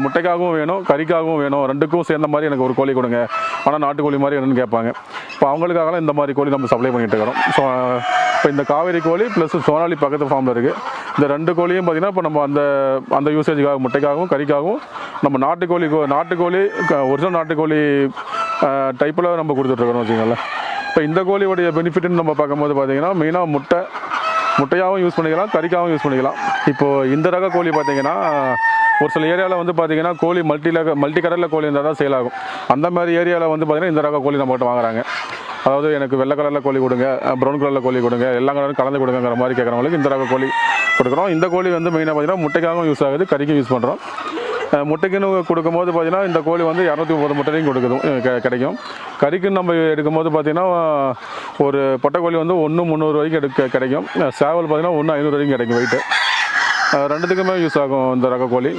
முட்டைக்காகவும் வேணும், கறிக்காகவும் வேணும், ரெண்டுக்கும் சேர்ந்த மாதிரி எனக்கு ஒரு கோழி கொடுங்க, ஆனால் நாட்டுக்கோழி மாதிரி என்னன்னு கேட்பாங்க. இப்போ அவங்களுக்காகலாம் இந்த மாதிரி கோழி நம்ம சப்ளை பண்ணிட்டு இருக்கிறோம். ஸோ இப்போ இந்த காவேரி கோழி ப்ளஸ் சோனாலி பக்கத்து ஃபார்மில் இருக்குது. இந்த 2 கோழியும் பார்த்திங்கன்னா இப்போ நம்ம அந்த யூசேஜுக்காக முட்டைக்காகவும் கறிக்காகவும் நம்ம நாட்டுக்கோழி ஒரிஜினல் நாட்டுக்கோழி டைப்பில் நம்ம கொடுத்துட்ருக்கோம் வச்சுக்கோங்களேன். இப்போ இந்த கோழியோடைய பெனிஃபிட்னு நம்ம பார்க்கும்போது பார்த்திங்கன்னா மெயினாக முட்டையாகவும் யூஸ் பண்ணிக்கலாம், கறிக்காகவும் யூஸ் பண்ணிக்கலாம். இப்போது இந்த ரக கோழி பார்த்திங்கன்னா ஒரு சில ஏரியாவில் வந்து பார்த்திங்கன்னா கோழி மல்டி கலரில் கோழி இருந்தால் தான் சேல் ஆகும். அந்த மாதிரி ஏரியாவில் வந்து பார்த்திங்கன்னா இந்த ரக கோழி நம்மகிட்ட வாங்குறாங்க. அதாவது எனக்கு வெள்ளை கலரில் கோழி கொடுங்க, ப்ரௌன் கலரில் கோழி கொடுங்க, எல்லா கலரும் கலந்து கொடுங்கிற மாதிரி கேட்குறவங்களுக்கு இந்த ரக கோழி கொடுக்குறோம். இந்த கோழி வந்து மெயினாக பார்த்திங்கன்னா முட்டைக்காகவும் யூஸ் ஆகுது, கறிக்கும் யூஸ் பண்ணுறோம். முட்டைக்குன்னு கொடுக்கும்போது பார்த்திங்கன்னா இந்த கோழி வந்து 230 முட்டையும் கிடைக்கும். கறிக்குன்னு நம்ம எடுக்கும்போது பார்த்திங்கன்னா ஒரு பொட்டைக்கோழி வந்து 1 300 வரைக்கும் கிடைக்கும். சேவல் பார்த்திங்கன்னா 1 500 வரைக்கும் கிடைக்கும் வெயிட்டு. ரெண்டுத்துக்குமே யூஸ் ஆகும் இந்த ரக கோழி.